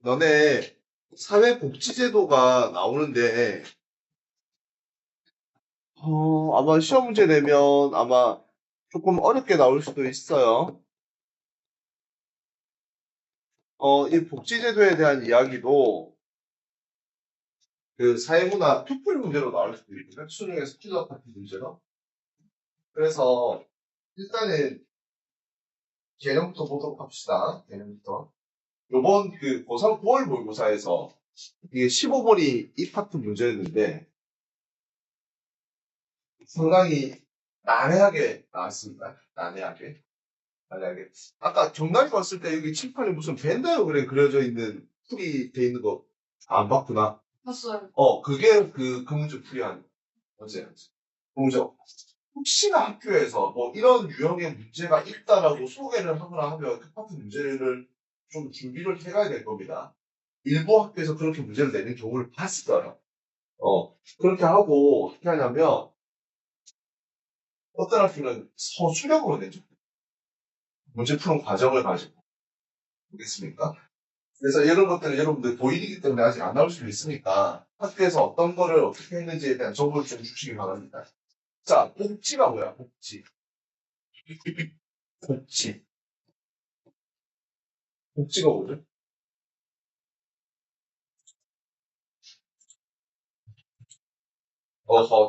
너네 사회복지제도가 나오는데, 아마 시험 문제 내면 아마 조금 어렵게 나올 수도 있어요. 이 복지제도에 대한 이야기도 그 사회문화 투풀 문제로 나올 수도 있거든요. 수능의 스킬러 파트 문제로. 그래서 일단은 개념부터 보도록 합시다. 개념부터. 요번 그 고3 9월 모의고사에서 이게 15번이 이 파트 문제였는데 상당히 난해하게 나왔습니다. 난해하게. 아까 경남이 봤을 때 여기 칠판에 무슨 벤다이어그램 그려져 있는 풀이 돼 있는 거 안 봤구나. 봤어요. 그게 그 문제 풀이한 문제. 문제. 혹시나 학교에서 뭐 이런 유형의 문제가 있다라고 소개를 하거나 하면 그 파트 문제를 좀 준비를 해가야 될 겁니다. 일부 학교에서 그렇게 문제를 내는 경우를 봤어요. 그렇게 하고 어떻게 하냐면 어떤 학교는 서술형으로 내죠. 문제 푸는 과정을 가지고. 보겠습니까? 그래서 이런 것들은 여러분들 보이기 때문에 아직 안 나올 수도 있으니까 학교에서 어떤 거를 어떻게 했는지에 대한 정보를 좀 주시기 바랍니다. 자, 복지가 뭐야? 복지. 복지. 복지가 뭐죠?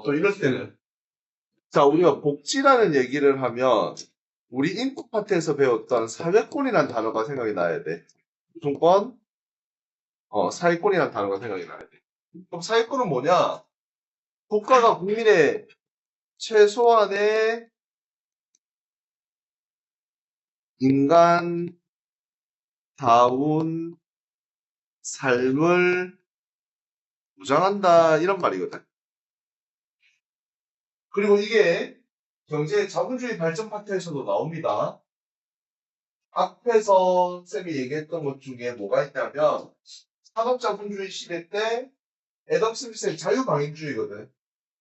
또 이럴 때는. 자, 우리가 복지라는 얘기를 하면 우리 인프 파트에서 배웠던 사회권이라는 단어가 생각이 나야 돼. 무조건 사회권이라는 단어가 생각이 나야 돼. 그럼 사회권은 뭐냐? 국가가 국민의 최소한의 인간다운 삶을 보장한다 이런 말이거든. 그리고 이게 경제 자본주의 발전 파트에서도 나옵니다. 앞에서 쌤이 얘기했던 것 중에 뭐가 있냐면 산업자본주의 시대 때 애덤 스미스의 자유방임주의거든.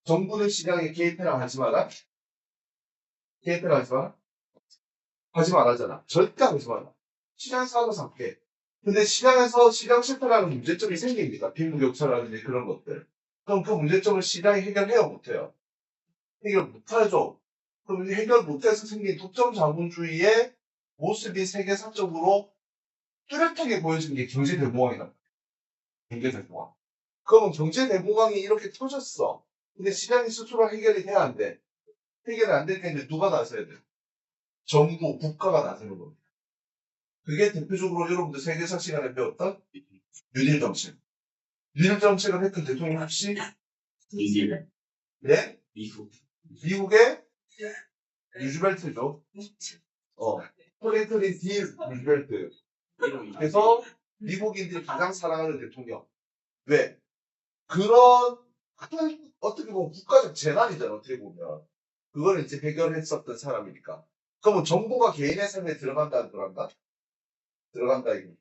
정부는 시장에 개입해라 하지 마라. 개입해라 하지 마라. 하지 말라잖아. 절대 하지 마라. 시장에서 하고 살게. 근데 시장에서 시장 실패라는 문제점이 생깁니다. 빈부격차라든지 그런 것들. 그럼 그 문제점을 시장이 해결해요, 못해요? 해결 못하죠. 그럼 해결 못해서 생긴 독점 자본주의의 모습이 세계사적으로 뚜렷하게 보여진 게 경제 대공황이란 말이에요. 경제 대공황. 그러면 경제 대공황이 이렇게 터졌어. 근데 시장이 스스로 해결이 돼야 안 돼. 해결이 안 되니까 이제 누가 나서야 돼? 정부, 국가가 나서는 겁니다. 그게 대표적으로 여러분들 세계사 시간에 배웠던 뉴딜 정책. 뉴딜 정책을 했던 대통령 혹시? 미국. 네? 미국. 미국의 루즈벨트죠. 프랭클린 D. 루즈벨트. 그래서 미국인들이 가장 사랑하는 대통령. 왜? 그런 큰 어떻게 보면 국가적 재난이잖아. 어떻게 보면. 그걸 이제 해결했었던 사람이니까. 그러면 정부가 개인의 삶에 들어간다 안 들어간다? 들어간다 이거.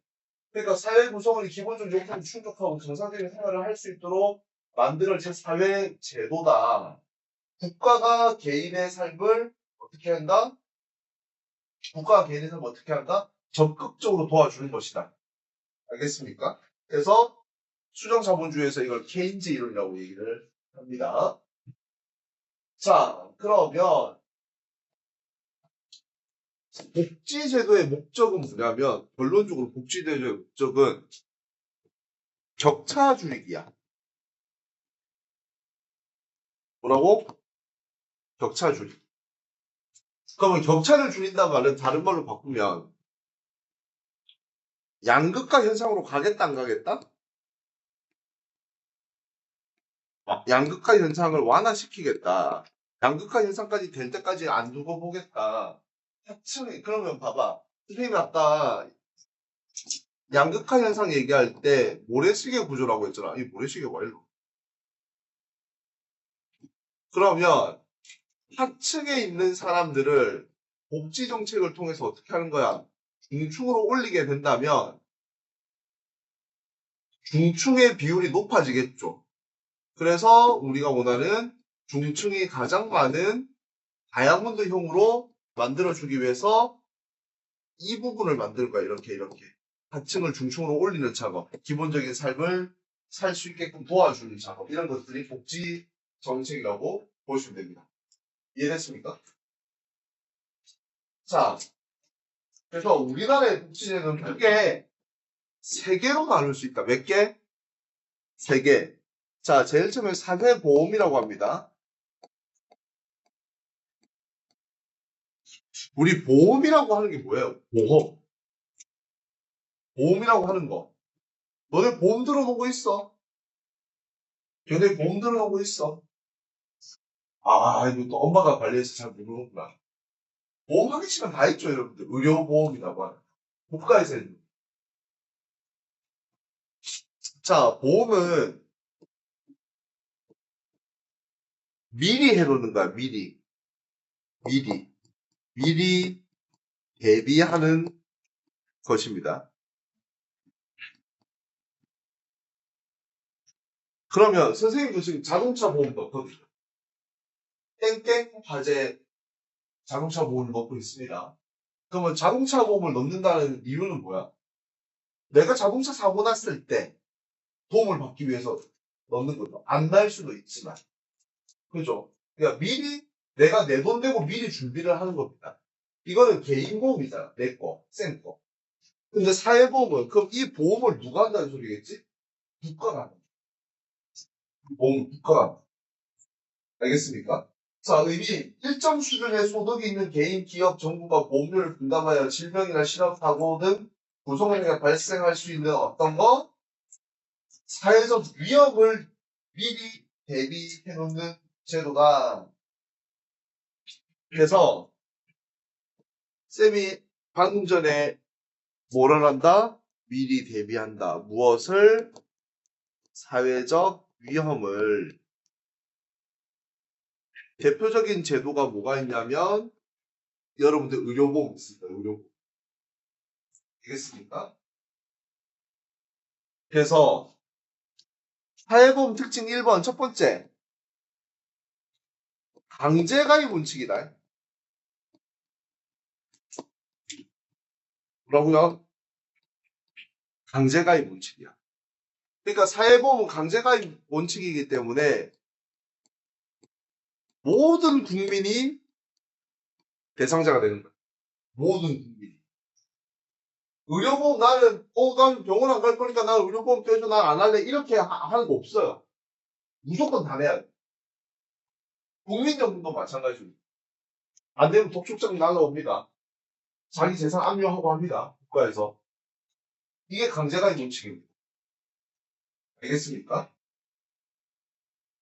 그러니까 사회 구성원이 기본적 요건을 충족하고 정상적인 생활을 할 수 있도록 만들어진 사회 제도다. 국가가 개인의 삶을 어떻게 한다? 국가가 개인의 삶을 어떻게 한다? 적극적으로 도와주는 것이다. 알겠습니까? 그래서 수정자본주의에서 이걸 케인즈 이론이라고 얘기를 합니다. 자, 그러면 복지제도의 목적은 뭐냐면 결론적으로 복지제도의 목적은 격차 줄이기야. 뭐라고? 격차 줄이기. 그러면 격차를 줄인다는 말은 다른 말로 바꾸면 양극화 현상으로 가겠다 안 가겠다? 양극화 현상을 완화시키겠다. 양극화 현상까지 될 때까지 안 두고 보겠다. 그러면 봐봐. 선생님이 아까 양극화 현상 얘기할 때 모래시계 구조라고 했잖아. 이 모래시계가 일로. 그러면 하층에 있는 사람들을 복지 정책을 통해서 어떻게 하는 거야? 중충으로 올리게 된다면 중충의 비율이 높아지겠죠. 그래서 우리가 원하는 중층이 가장 많은 다이아몬드형으로 만들어주기 위해서 이 부분을 만들 거야. 이렇게. 하층을 중층으로 올리는 작업, 기본적인 삶을 살 수 있게끔 도와주는 작업, 이런 것들이 복지 정책이라고 보시면 됩니다. 이해됐습니까? 자, 그래서 우리나라의 복지제도는 크게 세 개로 나눌 수 있다. 몇 개? 세 개. 자, 제일 처음에 사회보험이라고 합니다. 우리 보험이라고 하는 게 뭐예요? 보험. 보험이라고 하는 거. 너네 보험 들어놓은 거 있어? 걔네 보험 들어놓은 거 있어? 아, 이거 또 엄마가 관리해서 잘 모르는구나. 보험 하기 싫으면 다 있죠, 여러분들. 의료보험이라고 하는. 국가에서 해주는. 자, 보험은 미리 해놓는 거야, 미리. 미리. 미리 대비하는 것입니다. 그러면 선생님도 지금 자동차 보험 넣거든요. 땡땡 화재 자동차 보험을 넣고 있습니다. 그러면 자동차 보험을 넣는다는 이유는 뭐야? 내가 자동차 사고 났을 때 도움을 받기 위해서 넣는 거죠. 안 날 수도 있지만. 그죠? 그러니까 미리 내가 내 돈 내고 미리 준비를 하는 겁니다. 이거는 개인 보험이잖아. 내 거, 쌤 거. 근데 사회보험은 그럼 이 보험을 누가 한다는 소리겠지? 국가가 한다. 보험 국가가 한다. 알겠습니까? 자, 의미 일정 수준의 소득이 있는 개인, 기업, 정부가 보험료를 분담하여 질병이나 실업사고 등 구성원에게 발생할 수 있는 어떤 거? 사회적 위험을 미리 대비해 놓는 제도다. 그래서 쌤이 방금 전에 뭐를 한다? 미리 대비한다. 무엇을? 사회적 위험을. 대표적인 제도가 뭐가 있냐면 여러분들 의료보험 있습니다. 의료보험. 알겠습니까? 그래서 사회보험 특징 1번 첫 번째 강제가입 원칙이다. 뭐라고요? 강제가입 원칙이야. 그러니까 사회보험은 강제가입 원칙이기 때문에 모든 국민이 대상자가 되는 거야. 모든 국민이. 의료보험 난 병원 안 갈 거니까 난 의료보험 떼줘, 난 안 할래. 이렇게 하는 거 없어요. 무조건 다 내야 돼. 국민연금도 마찬가지입니다. 안 되면 독촉장 날라옵니다. 자기 재산 압류하고 합니다. 국가에서. 이게 강제가입 원칙입니다. 알겠습니까?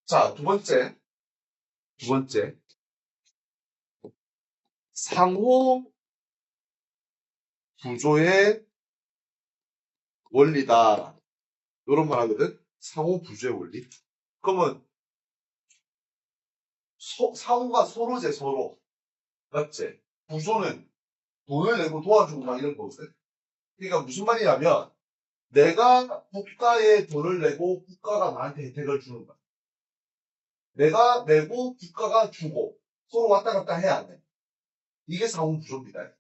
자, 두 번째. 상호 부조의 원리다. 이런 말 하거든? 상호 부조의 원리. 그러면, 상호가 서로제, 서로. 맞지? 부조는 돈을 내고 도와주고 막 이런 거거든? 그러니까 무슨 말이냐면, 내가 국가에 돈을 내고 국가가 나한테 혜택을 주는 거야. 내가 내고 국가가 주고 서로 왔다 갔다 해야 돼. 이게 상호 부조입니다.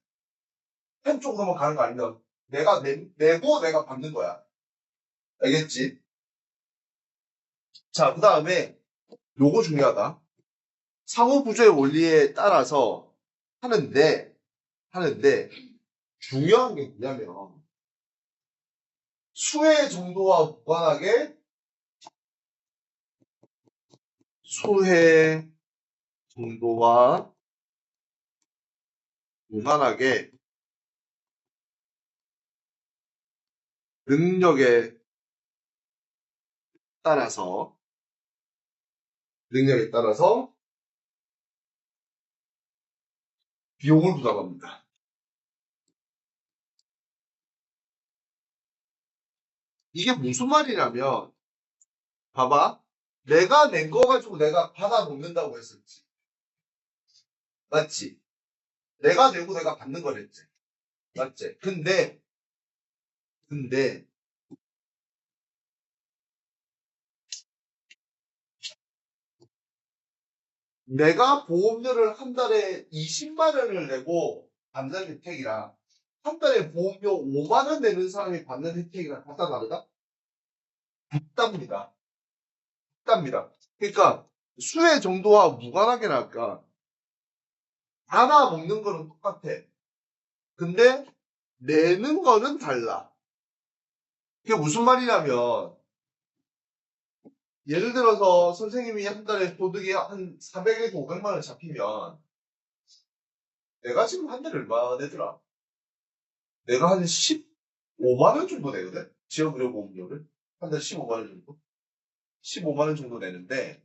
한쪽으로만 가는 거 아니면 내가 내고 내가 받는 거야. 알겠지? 자, 그 다음에 요거 중요하다. 상호부조의 원리에 따라서 하는데 중요한 게 뭐냐면 수혜 정도와 무관하게 능력에 따라서 비용을 부담합니다. 이게 무슨 말이냐면 봐봐. 내가 낸 거 가지고 내가 받아 놓는다고 했었지. 맞지? 내가 내고 내가 받는 거랬지. 맞지? 근데 내가 보험료를 한 달에 20만 원을 내고 받는 혜택이랑 한 달에 보험료 5만 원 내는 사람이 받는 혜택이랑 같다 다르다? 같답니다. 같답니다. 그러니까 수혜 정도와 무관하게 나니까 하나 먹는 거는 똑같아. 근데 내는 거는 달라. 그게 무슨 말이냐면 예를 들어서 선생님이 한 달에 소득이 한 400에서 500만 원 잡히면 내가 지금 한 달에 얼마 내더라? 내가 한 15만 원 정도 내거든? 지역의료보험료를. 한 달에 15만 원 정도? 15만 원 정도 내는데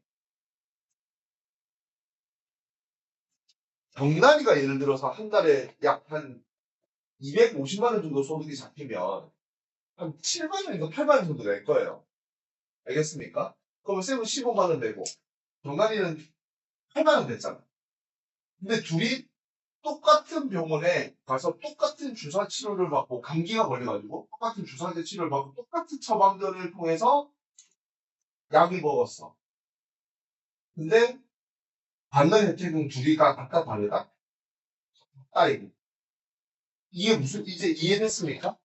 정난이가 예를 들어서 한 달에 약 한 250만 원 정도 소득이 잡히면 한 7만 원인가 8만 원 정도 낼 거예요. 알겠습니까? 그러면 쌤은 15만 원 내고 정난이는 8만 원 냈잖아. 근데 둘이 똑같은 병원에 가서 똑같은 주사 치료를 받고 감기가 걸려가지고 똑같은 주사제 치료를 받고 똑같은 처방전을 통해서 약을 먹었어. 근데 받는 혜택은 둘이가 각각 다르다? 아이고. 이게 무슨 이제 이해됐습니까?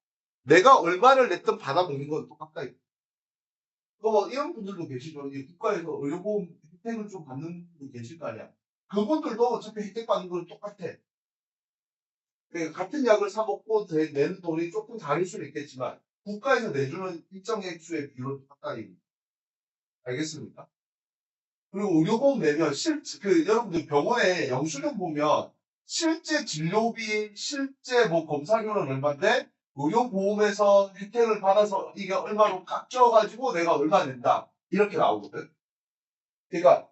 내가 얼마를 냈든 받아먹는 건 똑같다. 이거. 뭐 이런 분들도 계시죠. 이제 국가에서 의료보험 혜택을 좀 받는 분도 계실 거 아니야. 그분들도 어차피 혜택 받는 건 똑같아. 그러니까 같은 약을 사 먹고 내는 돈이 조금 다를 수는 있겠지만 국가에서 내주는 일정 액수의 비율은 똑같다. 이거. 알겠습니까? 그리고 의료보험 내면 여러분들 병원에 영수증 보면 실제 진료비, 실제 뭐 검사료는 얼마인데 의료보험에서 혜택을 받아서 이게 얼마로 깎여가지고 내가 얼마 낸다. 이렇게 나오거든. 그러니까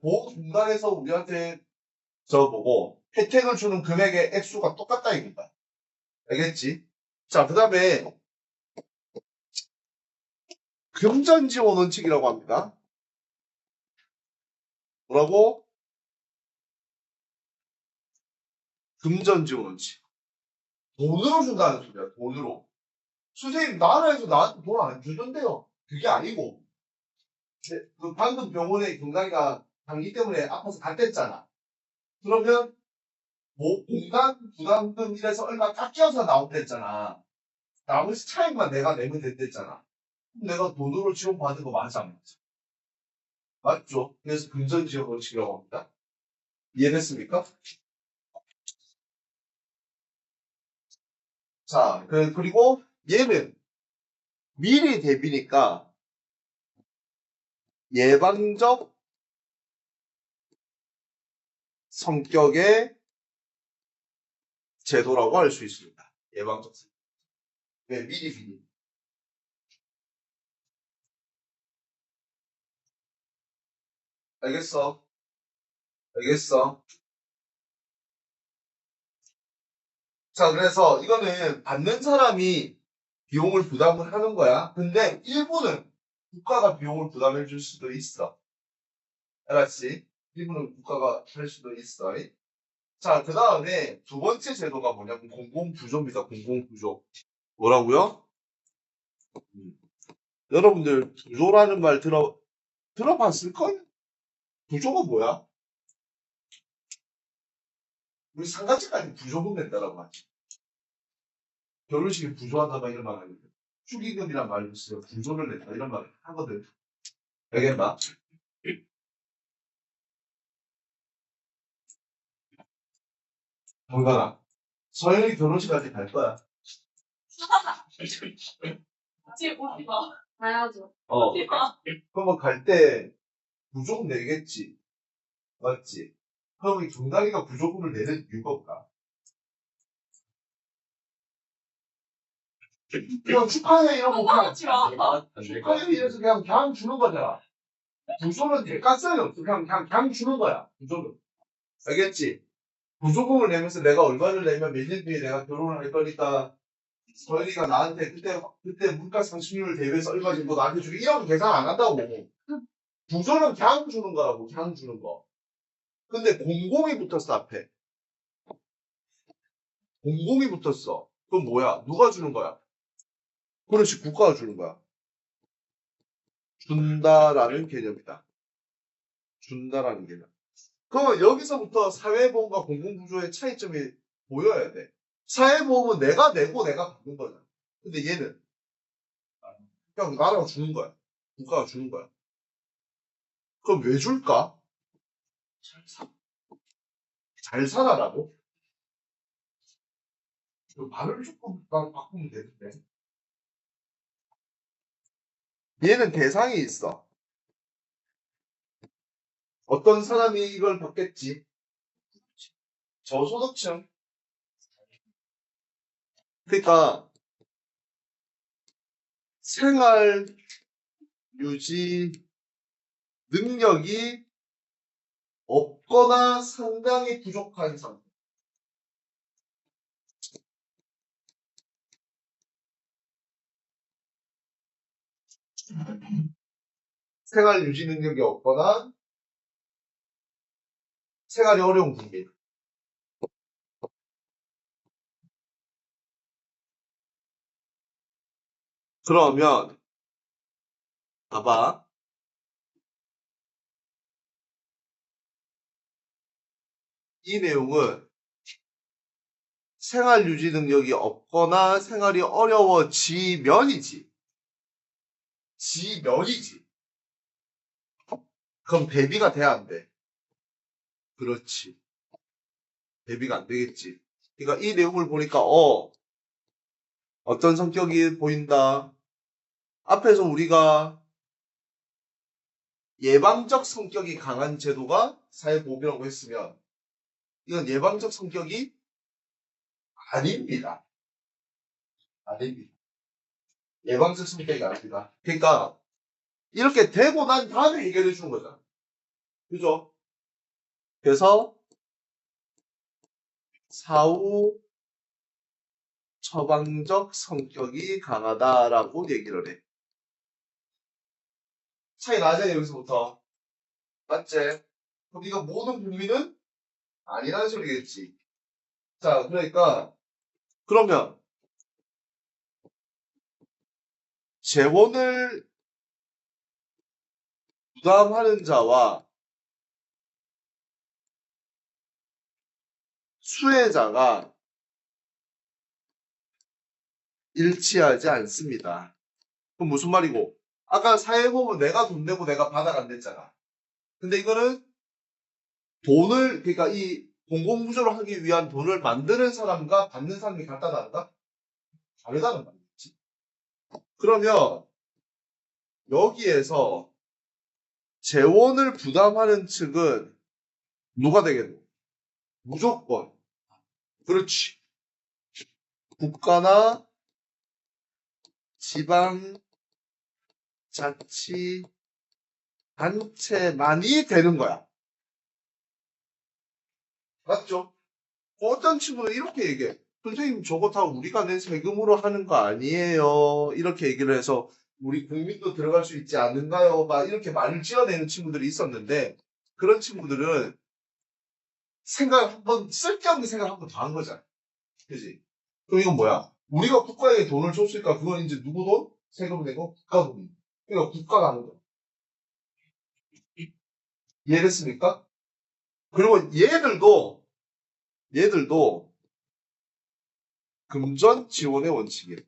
보험공단에서 우리한테 저보고 혜택을 주는 금액의 액수가 똑같다 이겁니다. 알겠지? 자, 그 다음에 금전지원 원칙이라고 합니다. 뭐라고? 금전지원 원칙. 돈으로 준다는 소리야, 돈으로. 선생님, 나라에서 나한테 돈 안 주던데요. 그게 아니고. 그 방금 병원에 경락이가 감기 때문에 아파서 갔댔잖아. 그러면, 뭐, 공단 부담금 이래서 얼마 깎여서 나온댔잖아. 나머지 차익만 내가 내면 된댔잖아. 그럼 내가 돈으로 지원받은 거 맞아, 안 맞아? 맞죠? 그래서 금전지원 원칙이라고 합니다. 이해됐습니까? 자, 그리고 얘는 미리 대비니까 예방적 성격의 제도라고 할 수 있습니다. 예방적 성격. 왜 미리 비니? 알겠어? 알겠어? 자, 그래서 이거는 받는 사람이 비용을 부담을 하는 거야. 근데 일부는 국가가 비용을 부담해 줄 수도 있어. 알았지? 일부는 국가가 할 수도 있어. 자, 그 다음에 두 번째 제도가 뭐냐면 공공부조입니다. 공공부조. 뭐라고요? 여러분들 부조라는 말 들어봤을걸? 부조가 뭐야? 우리 상가집까지 부조금 낸다라고 하지. 결혼식에 부조한다 이런 말 하거든. 축의금이란 말도 쓰요. 부조를 낸다 이런 말 하거든. 알겠나? 정관아. 서현이 결혼식까지 갈 거야. 지금 오지 마. 가야죠. 어. 그러면 갈 때 부조금 내겠지. 맞지? 그럼 이 정당이가 부조금을 내는 이유가 없다. 그냥 축하해 이러고 그냥 하지 마. 축하해 이래서 그냥 주는 거잖아. 부조는 대가성이 없어. 그냥 주는 거야. 부조는. 알겠지? 부조금을 내면서 내가 얼마를 내면 몇 년 뒤에 내가 결혼을 할 거니까 서현이가 나한테 그때 물가 상승률 대비해서 얼마 정도 나한테 주고 이런 계산 안 한다고. 부조는 그냥 주는 거라고. 그냥 주는 거. 근데 공공이 붙었어 앞에. 공공이 붙었어. 그럼 뭐야? 누가 주는 거야? 그렇지, 국가가 주는 거야. 준다라는 개념이다. 준다라는 개념. 그러면 여기서부터 사회보험과 공공구조의 차이점이 보여야 돼. 사회보험은 내가 내고 내가 받는 거잖아. 근데 얘는 그냥 나라가 주는 거야. 국가가 주는 거야. 그럼 왜 줄까? 잘 살아라고? 그 말을 조금 바꾸면 되는데. 얘는 대상이 있어. 어떤 사람이 이걸 받겠지? 저소득층. 그러니까 생활 유지 능력이 없거나 상당히 부족한 상태. 생활 유지 능력이 없거나 생활이 어려운 국민. 그러면 봐봐. 이 내용은 생활 유지 능력이 없거나 생활이 어려워지면이지. 지면이지. 그럼 대비가 돼야 안 돼. 그렇지. 대비가 안 되겠지. 그러니까 이 내용을 보니까 어떤 성격이 보인다. 앞에서 우리가 예방적 성격이 강한 제도가 사회보험이라고 했으면 이건 예방적 성격이 아닙니다. 아닙니다. 예방적 성격이 아닙니다. 그러니까 이렇게 되고 난 다음에 해결해 주는 거잖아. 그죠? 그래서 사후 처방적 성격이 강하다라고 얘기를 해. 차이 나잖아요, 여기서부터. 맞지? 그럼 이거 모든 국민은 아니라는 소리겠지. 자, 그러면 재원을 부담하는 자와 수혜자가 일치하지 않습니다. 그럼 무슨 말이고? 아까 사회보험은 내가 돈 내고 내가 받아간댔잖아. 근데 이거는 그러니까 이 공공부조를 하기 위한 돈을 만드는 사람과 받는 사람이 같다 다른가? 다르다는 말이지. 그러면 여기에서 재원을 부담하는 측은 누가 되겠노? 무조건. 그렇지. 국가나 지방자치단체만이 되는 거야. 맞죠? 어떤 친구는 이렇게 얘기해. 선생님, 저거 다 우리가 낸 세금으로 하는 거 아니에요. 이렇게 얘기를 해서 우리 국민도 들어갈 수 있지 않는가요? 막 이렇게 말을 지어내는 친구들이 있었는데 그런 친구들은 쓸데없는 생각 한 번 더 한 거잖아. 그지? 그럼 이건 뭐야? 우리가 국가에 돈을 줬으니까 그건 이제 누구 돈? 세금 내고 국가 돈이. 그러니까 국가가 하는 거야. 이해됐습니까? 그리고 얘들도 금전 지원의 원칙이에요.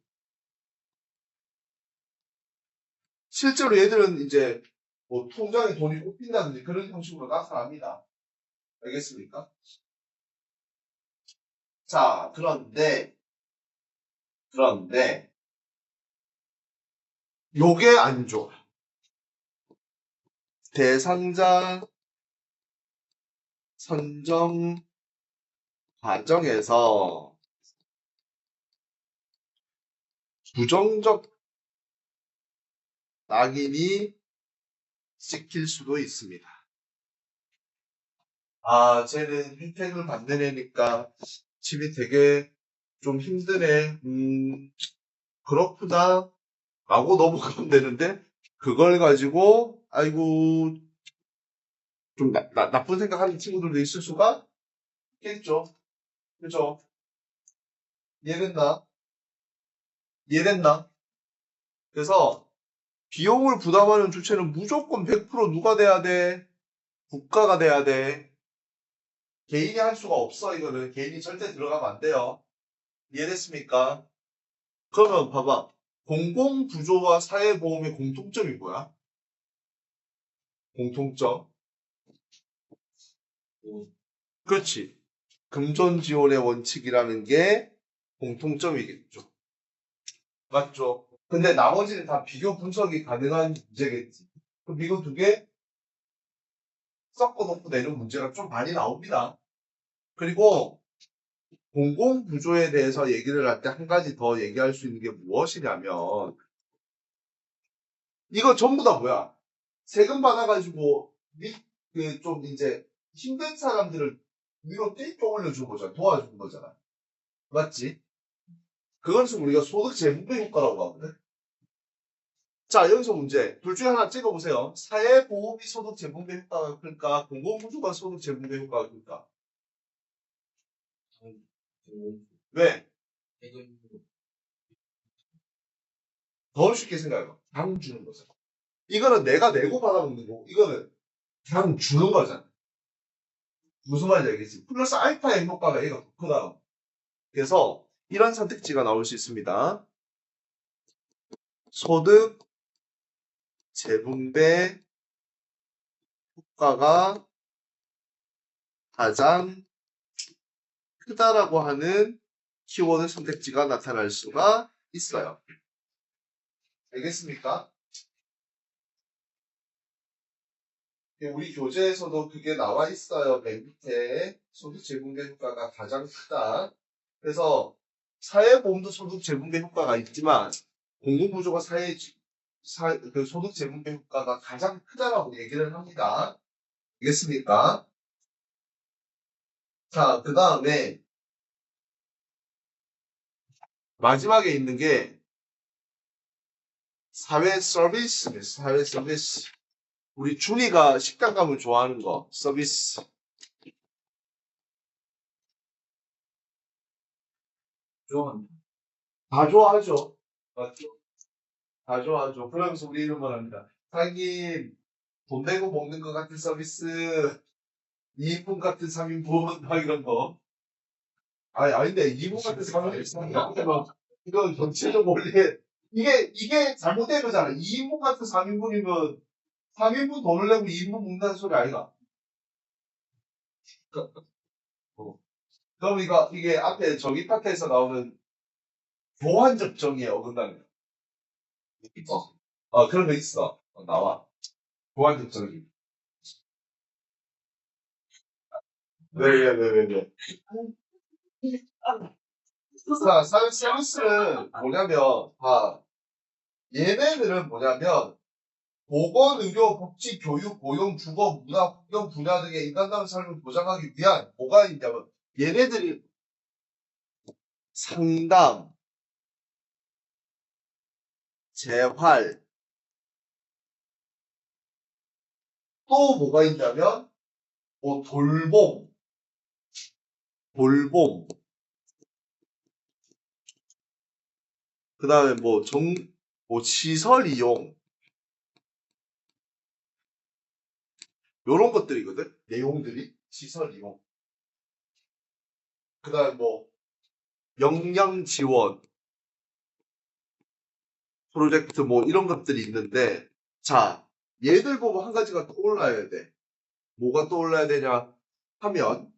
실제로 얘들은 이제 뭐 통장에 돈이 꼽힌다든지 그런 형식으로 나타납니다. 알겠습니까? 자, 그런데 요게 안 좋아. 대상자 선정 과정에서 부정적 낙인이 찍힐 수도 있습니다. 아, 쟤는 혜택을 받는 애니까 집이 되게 좀 힘드네. 그렇구나. 라고 넘어가면 되는데, 그걸 가지고, 아이고, 좀 나쁜 생각하는 친구들도 있을 수가 있겠죠. 그죠? 이해됐나? 이해됐나? 그래서, 비용을 부담하는 주체는 무조건 100% 누가 돼야 돼? 국가가 돼야 돼. 개인이 할 수가 없어, 이거는. 개인이 절대 들어가면 안 돼요. 이해됐습니까? 그러면 봐봐. 공공부조와 사회보험의 공통점이 뭐야? 공통점. 그렇지. 금전지원의 원칙이라는 게 공통점이겠죠. 맞죠? 근데 나머지는 다 비교 분석이 가능한 문제겠지. 그럼 이거 두 개 섞어놓고 내는 문제가 좀 많이 나옵니다. 그리고 공공부조에 대해서 얘기를 할 때 한 가지 더 얘기할 수 있는 게 무엇이냐면 이거 전부 다 뭐야? 세금 받아가지고 그 좀 이제 힘든 사람들을 위로 떼껴 올려주는 거잖아. 도와주는 거잖아. 맞지? 그것을 우리가 소득 재분배 효과라고 하거든. 자, 여기서 문제. 둘 중에 하나 찍어보세요. 사회보험이 소득 재분배 효과가 클까? 공공부조가 소득 재분배 효과가 클까? 왜? 더 쉽게 생각해봐. 당 주는 거잖아. 이거는 내가 내고 받아먹는 거고, 이거는 당 주는 거잖아. 무슨 말인지 알겠지? 플러스 알파의 효과가 얘가 더 크다. 그래서 이런 선택지가 나올 수 있습니다. 소득 재분배 효과가 가장 크다라고 하는 키워드 선택지가 나타날 수가 있어요. 알겠습니까? 우리 교재에서도 그게 나와 있어요. 맨 밑에 소득 재분배 효과가 가장 크다. 그래서 사회보험도 소득 재분배 효과가 있지만 공공부조가 그 소득 재분배 효과가 가장 크다라고 얘기를 합니다. 알겠습니까? 자, 그 다음에 마지막에 있는 게 사회 서비스입니다. 사회 서비스. 우리 준이가 식당 가면 좋아하는 거 서비스. 좋아합니다. 다 좋아하죠. 맞죠? 다 좋아하죠. 그러면서 우리 이런 말 합니다. 사장님, 돈 내고 먹는 것 같은 서비스, 2인분 같은 3인분, 막 이런 거. 아닌데, 2인분 같은 3인분, 이건 전체적 원리에, 이게 잘못된 거잖아. 2인분 같은 3인분이면, 3인분 돈을 내고 2인분 먹는다는 소리 아이가? 어. 그럼 이게 앞에 저기 파트에서 나오는 교환적 정의에 어긋나는 거. 있어. 그런 거 있어. 나와. 교환적 정의. 왜. 자, 서비스는 뭐냐면, 얘네들은 뭐냐면, 보건, 의료, 복지, 교육, 고용, 주거, 문화, 환경 분야 등의 인간다운 삶을 보장하기 위한 뭐가 있냐면, 얘네들이 상담, 재활, 또 뭐가 있냐면, 뭐 돌봄, 그 다음에 뭐 시설 이용, 요런 것들이거든? 내용들이. 시설 이용. 그 다음에 뭐, 역량 지원, 프로젝트 뭐 이런 것들이 있는데, 자, 얘들 보고 한 가지가 떠올라야 돼. 뭐가 떠올라야 되냐 하면,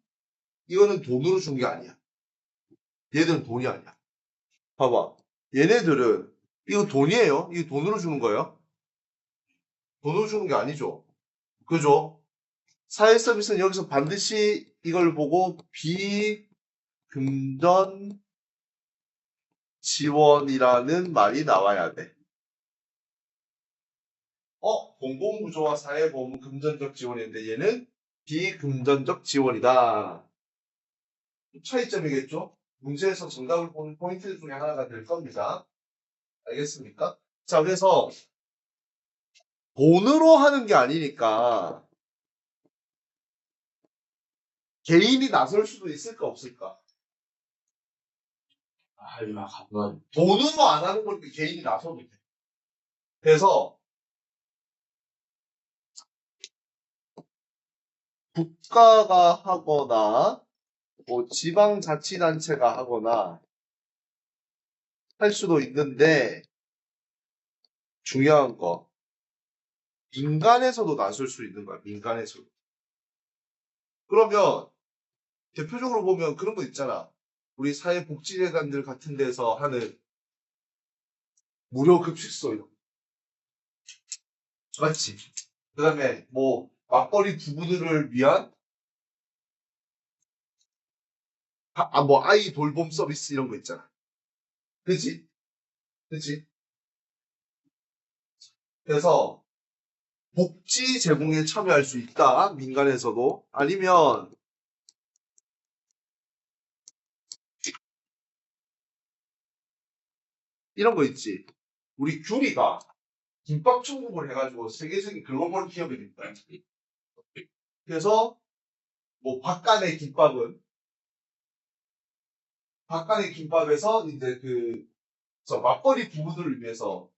이거는 돈으로 준 게 아니야. 얘들은 돈이 아니야. 봐봐. 얘네들은, 이거 돈이에요? 이거 돈으로 주는 거예요? 돈으로 주는 게 아니죠. 그죠? 사회 서비스는 여기서 반드시 이걸 보고 비금전 지원이라는 말이 나와야 돼. 공공부조와 사회보험은 금전적 지원인데 얘는 비금전적 지원이다. 차이점이겠죠? 문제에서 정답을 보는 포인트 중에 하나가 될 겁니다. 알겠습니까? 자, 그래서 돈으로 하는 게 아니니까 개인이 나설 수도 있을까 없을까? 돈으로 안 하는 거니까 개인이 나서도 돼. 그래서 국가가 하거나 뭐 지방자치단체가 하거나 할 수도 있는데 중요한 거 민간에서도 나설 수 있는 거야. 민간에서도. 그러면 대표적으로 보면 그런 거 있잖아. 우리 사회복지재단들 같은 데서 하는 무료 급식소 이런 거. 맞지? 그 다음에 뭐 맞벌이 부부들을 위한 뭐 아이 돌봄 서비스 이런 거 있잖아. 그지? 그지? 그래서 복지 제공에 참여할 수 있다. 민간에서도. 아니면 이런 거 있지. 우리 귤이가 김밥 천국을 해가지고 세계적인 글로벌 기업이 됐다. 그래서 뭐 박간의 김밥에서 이제 저 맞벌이 부부들을 위해서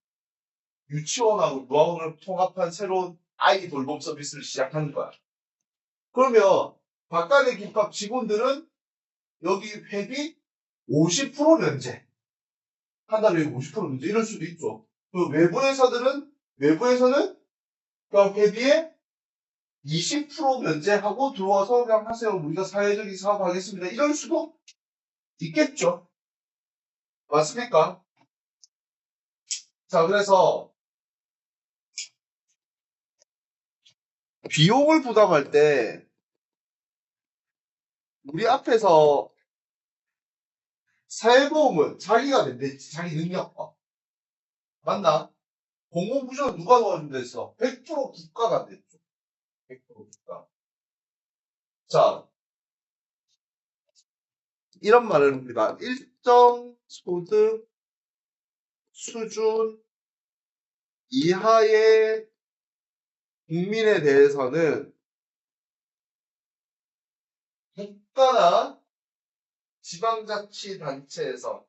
유치원하고 유아원을 통합한 새로운 아이 돌봄 서비스를 시작하는 거야. 그러면 박간의 김밥 직원들은 여기 회비 50% 면제. 한 달에 50% 면제 이럴 수도 있죠. 그 외부 회사는 그 회비에 20% 면제하고 들어와서 그냥 하세요. 우리가 사회적인 사업 하겠습니다. 이럴 수도 있겠죠. 맞습니까? 자, 그래서 비용을 부담할 때 우리 앞에서 사회보험은 자기가 낸댔지. 자기 능력과. 맞나? 공공부조는 누가 도와준다 했어? 100% 국가가 냈죠. 100% 국가. 자, 이런 말을 합니다. 일정 소득 수준 이하의 국민에 대해서는 국가나 지방자치단체에서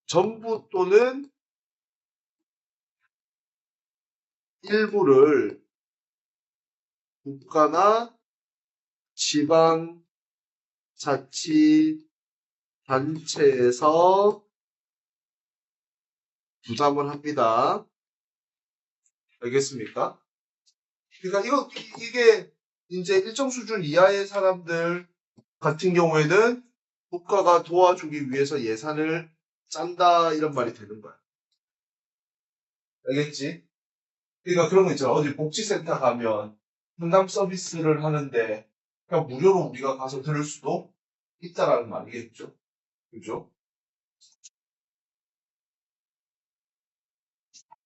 전부 또는 일부를 국가나 지방자치단체에서 부담을 합니다. 알겠습니까? 그러니까 이게 이제 일정 수준 이하의 사람들 같은 경우에는 국가가 도와주기 위해서 예산을 짠다 이런 말이 되는 거야. 알겠지? 그러니까 그런 거 있잖아. 어디 복지센터 가면 상담 서비스를 하는데 그냥 무료로 우리가 가서 들을 수도 있다라는 말이겠죠. 그죠?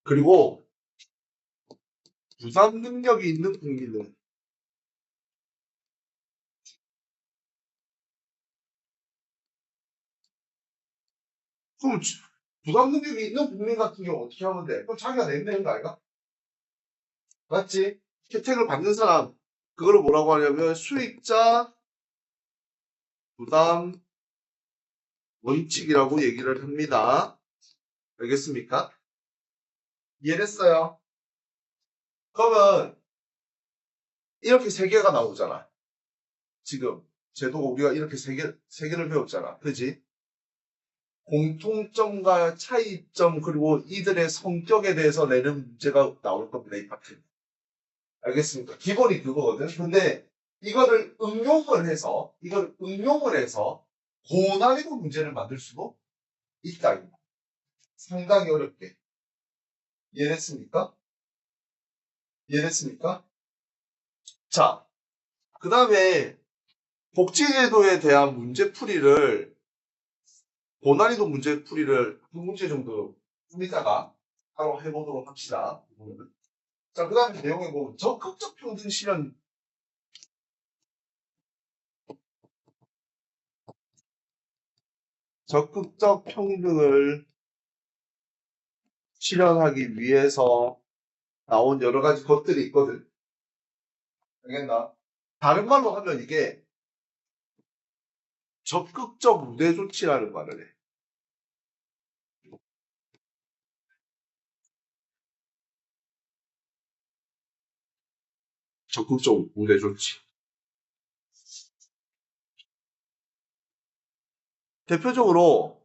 그리고 부담 능력이 있는 국민은 그럼 부담 능력이 있는 국민 같은 경우 어떻게 하면 돼? 그럼 자기가 내면 되는 거 아닌가? 맞지? 혜택을 받는 사람 그거를 뭐라고 하냐면 수익자 부담 원칙이라고 얘기를 합니다. 알겠습니까? 이해됐어요? 그러면 이렇게 세 개가 나오잖아. 지금 제도가 우리가 이렇게 세 개를 배웠잖아. 그지? 공통점과 차이점 그리고 이들의 성격에 대해서 내는 문제가 나올 겁니다. 이 파트. 알겠습니까? 기본이 그거거든. 근데 이걸 응용을 해서 고난이도 문제를 만들 수도 있다. 상당히 어렵게. 이해됐습니까? 이해됐습니까? 자, 그 다음에 복지제도에 대한 고난이도 문제풀이를 한 문제 정도 좀 이따가 바로 해보도록 합시다. 자, 그 다음에 내용에 보면 적극적 평등 실현, 적극적 평등을 실현하기 위해서 나온 여러 가지 것들이 있거든. 알겠나? 다른 말로 하면 이게 적극적 우대 조치라는 말을 해. 적극적 우대 조치. 대표적으로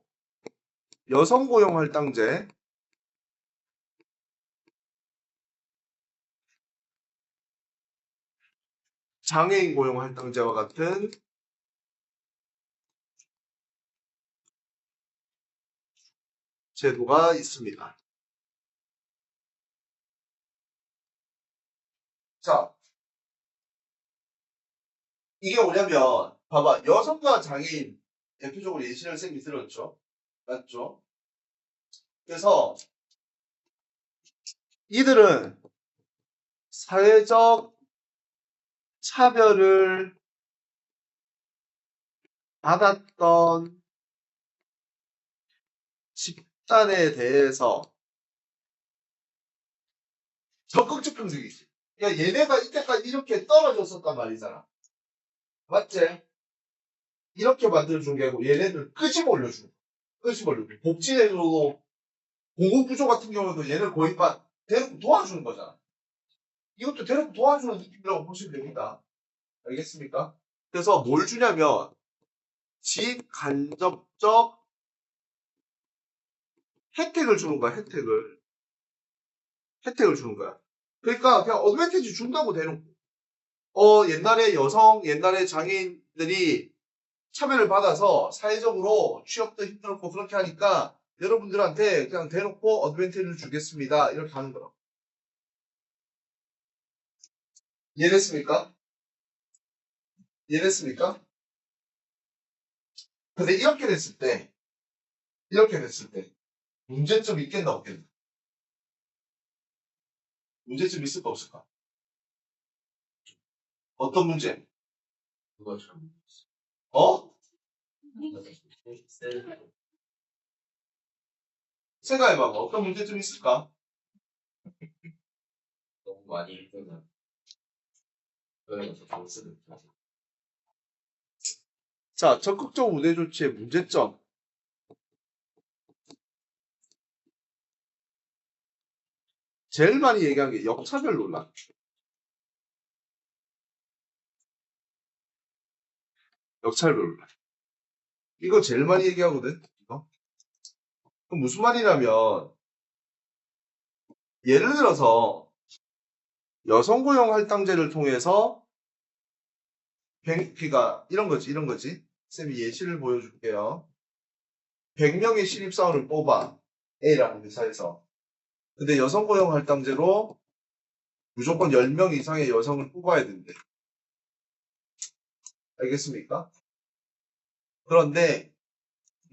여성 고용 할당제, 장애인 고용 할당제와 같은 제도가 있습니다. 자, 이게 뭐냐면 봐봐. 여성과 장애인 대표적으로 예시를 쌤이 들었죠. 맞죠? 그래서 이들은 사회적 차별을 받았던 집단에 대해서 적극적 평등이지. 그러니까 얘네가 이때까지 이렇게 떨어졌었단 말이잖아. 맞지? 이렇게 만들어준 게 아니고 얘네들 끄집어 올려주는 거야. 끄집어 올려주는 거야. 복지제도도 공공부조 같은 경우도 얘를 거의 막 대놓고 도와주는 거잖아. 이것도 대놓고 도와주는 느낌이라고 보시면 됩니다. 알겠습니까? 그래서 뭘 주냐면 직간접적 혜택을 주는 거야. 혜택을 주는 거야. 그러니까 그냥 어드밴티지 준다고 대놓고 옛날에 장애인들이 차별을 받아서 사회적으로 취업도 힘들었고 그렇게 하니까 여러분들한테 그냥 대놓고 어드밴티지를 주겠습니다. 이렇게 하는 거라고. 이해됐습니까? 이해됐습니까? 근데 이렇게 됐을 때 문제점이 있겠나 없겠나? 문제점이 있을까 없을까? 어떤 문제? 그거처럼. 어? 생각해봐봐. 어떤 문제점이 있을까? 너무 많이 힘들면 그러면서 돈 쓰는 거지. 자, 적극적 우대 조치의 문제점. 제일 많이 얘기한 게 역차별 논란. 역차별 논란. 이거 제일 많이 얘기하거든. 이거. 그럼 무슨 말이냐면 예를 들어서 여성고용 할당제를 통해서 그러니까 이런 거지. 쌤이 예시를 보여줄게요. 100명의 신입사원을 뽑아. A라는 회사에서. 근데 여성고용 할당제로 무조건 10명 이상의 여성을 뽑아야 된대. 알겠습니까? 그런데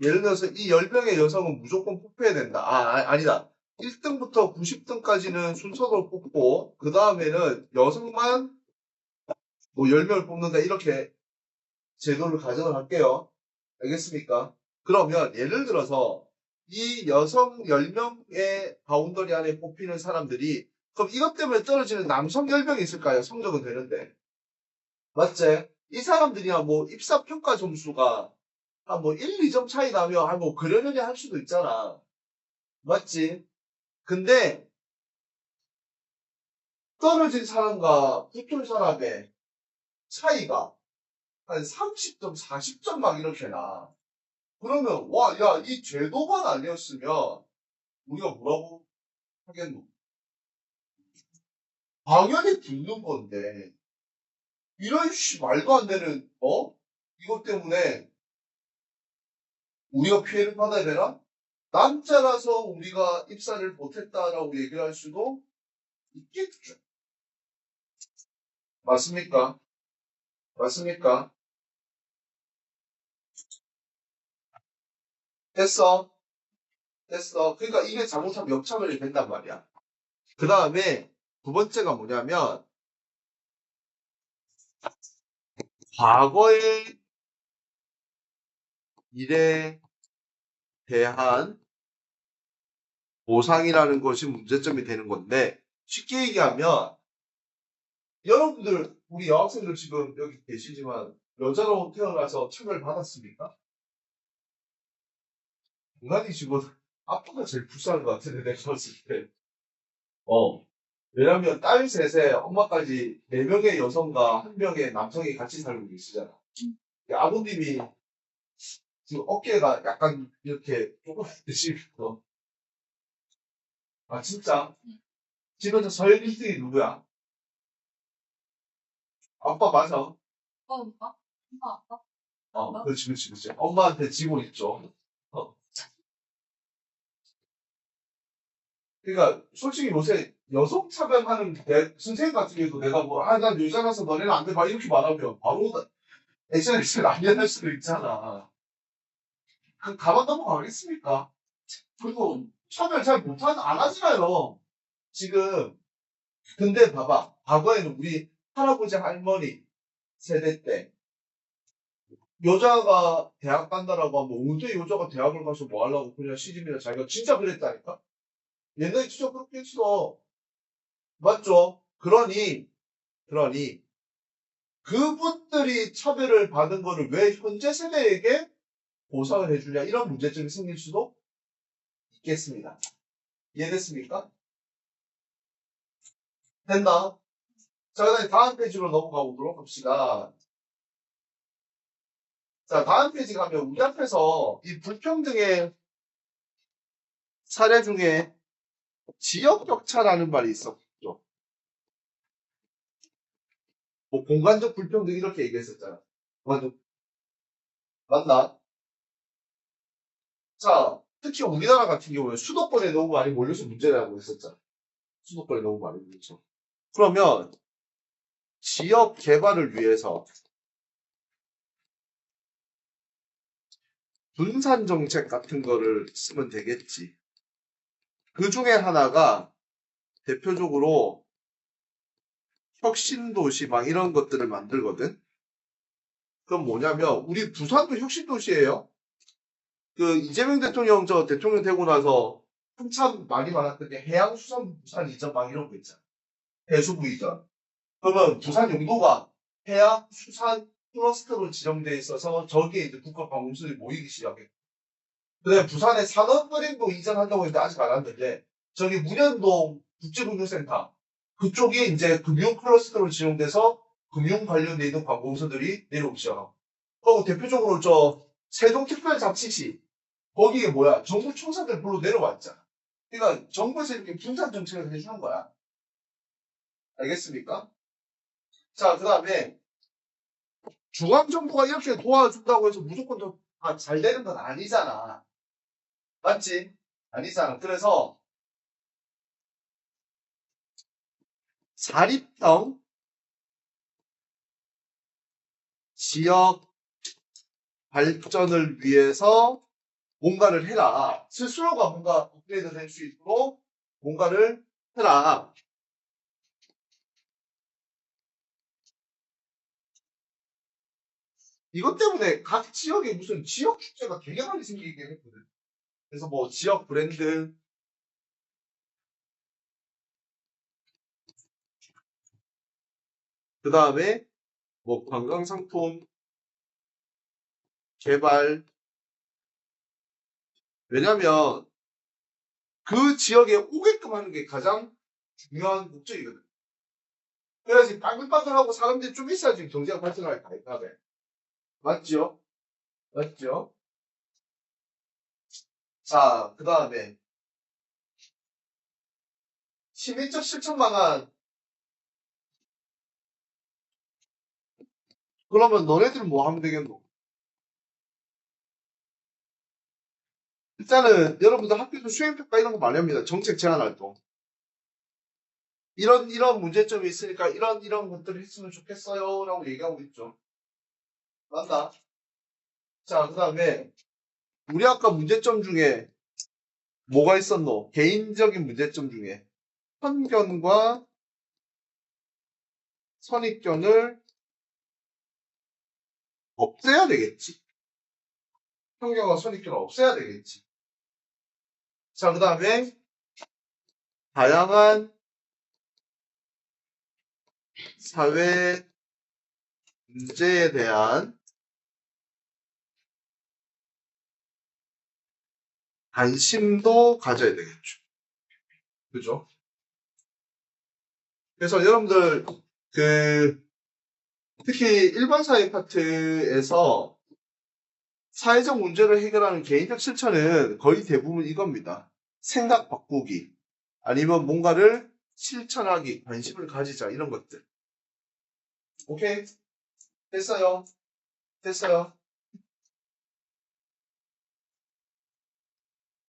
예를 들어서 이 10명의 여성은 무조건 뽑혀야 된다. 아니다. 1등부터 90등까지는 순서대로 뽑고 그 다음에는 여성만 뭐 10명을 뽑는다. 이렇게 제도를 가정을 할게요. 알겠습니까? 그러면 예를 들어서 이 여성 10명의 바운더리 안에 뽑히는 사람들이 그럼 이것 때문에 떨어지는 남성 10명이 있을까요? 성적은 되는데. 맞지? 이 사람들이야 뭐 입사평가 점수가 한 뭐 1, 2점 차이 나면 한 뭐 그러려니 할 수도 있잖아. 맞지? 근데 떨어진 사람과 붙은 사람의 차이가 한 30점, 40점 막 이렇게 나. 그러면 와, 야, 이 제도만 아니었으면 우리가 뭐라고 하겠노? 당연히 붙는 건데 이런 말도 안 되는 이것 때문에 우리가 피해를 받아야 되나? 남자라서 우리가 입사를 못했다라고 얘기를 할 수도 있겠죠. 맞습니까? 맞습니까? 됐어. 그러니까 이게 잘못하면 역차별이 된단 말이야. 그 다음에 두 번째가 뭐냐면 과거의 일에 대한 보상이라는 것이 문제점이 되는 건데 쉽게 얘기하면 여러분들 우리 여학생들 지금 여기 계시지만 여자로 태어나서 차별 받았습니까? 인간이 지금 아빠가 제일 불쌍한 것 같은데 내가 봤을 때 왜냐면 딸 셋에 엄마까지 4명의 여성과 1명의 남성이 같이 살고 계시잖아. 아버님이 지금 어깨가 약간 이렇게 조금 드시고. 아, 진짜? 집에서 서열 1등이 누구야? 아빠 맞아. 오빠? 아빠? 그렇지, 그렇지, 그렇지. 엄마한테 지고 있죠. 어. 그러니까, 솔직히 요새 여성 차별하는 선생님 같은 경우도 내가 뭐, 난 여자라서 너네는 안 돼. 막 이렇게 말하면 바로 SNS에 난리날 수도 있잖아. 가만 넘어가겠습니까? 그리고 차별 잘 안 하잖아요. 지금. 근데 봐봐. 과거에는 우리 할아버지 할머니 세대 때 여자가 대학 간다라고 하면 언제 여자가 대학을 가서 뭐 하려고 그냥 시집이나 자기가 진짜 그랬다니까? 옛날에 진짜 그렇게 했어. 맞죠? 그러니 그분들이 차별을 받은 거를 왜 현재 세대에게 보상을 해주냐 이런 문제점이 생길 수도 있겠습니다. 이해됐습니까? 됐나? 자, 그다음에 다음 페이지로 넘어가 보도록 합시다. 자, 다음 페이지 가면 우리 앞에서 이 불평등의 사례 중에 지역 격차라는 말이 있었죠. 뭐 공간적 불평등 이렇게 얘기했었잖아. 맞나? 자, 특히 우리나라 같은 경우에 수도권에 너무 많이 몰려서 문제라고 했었잖아. 수도권에 너무 많이 몰려서. 그러면 지역 개발을 위해서 분산 정책 같은 거를 쓰면 되겠지. 그 중에 하나가 대표적으로 혁신도시 막 이런 것들을 만들거든. 그럼 뭐냐면 우리 부산도 혁신도시예요. 그 이재명 대통령 대통령 되고 나서 한참 많이 많았던 게 해양수산부 부산 이전 막 이런 거 있잖아. 해수부 이전. 그러면 부산 용도가 해양수산 클러스터로 지정돼 있어서 저기에 이제 국가관공서들이 모이기 시작해. 그다음에 부산에 산업은행도 이전한다고 했는데 아직 안 왔는데 저기 문현동 국제금융센터 그쪽이 이제 금융 클러스터로 지정돼서 금융 관련돼 있는 관공서들이 내려오기 시작하고. 그리고 대표적으로 세종특별자치시 거기에 뭐야 정부 총사들 불러 내려왔잖아. 그러니까 정부에서 이렇게 분산 정책을 해주는 거야. 알겠습니까? 자, 그 다음에 중앙정부가 이렇게 도와준다고 해서 무조건 잘 되는 건 아니잖아. 맞지? 아니잖아. 그래서 자립형 지역 발전을 위해서 뭔가를 해라. 스스로가 뭔가 업그레이드 될 수 있도록 뭔가를 해라. 이것 때문에 각 지역에 무슨 지역 축제가 되게 많이 생기긴 했거든. 그래서 뭐 지역 브랜드, 그 다음에 뭐 관광상품 개발. 왜냐면 그 지역에 오게끔 하는 게 가장 중요한 목적이거든. 그래야지 빵글빵글하고 사람들이 좀 있어야지 경제가 발전할 거 아닌가. 맞죠? 맞죠? 자, 그 다음에 시민적 실천 방안. 그러면 너네들은 뭐 하면 되겠노? 일단은 여러분들 학교에서 수행평가 이런 거 많이 합니다. 정책 제안 활동. 이런 문제점이 있으니까 이런 것들을 했으면 좋겠어요. 라고 얘기하고 있죠. 맞다. 자, 그 다음에 우리 아까 문제점 중에 뭐가 있었노? 개인적인 문제점 중에 편견과 선입견을 없애야 되겠지. 편견과 선입견을 없애야 되겠지. 자, 그 다음에 다양한 사회 문제에 대한 관심도 가져야 되겠죠. 그죠? 그래서 여러분들, 특히 일반 사회 파트에서 사회적 문제를 해결하는 개인적 실천은 거의 대부분 이겁니다. 생각 바꾸기, 아니면 뭔가를 실천하기, 관심을 가지자, 이런 것들. 오케이? 됐어요. 됐어요.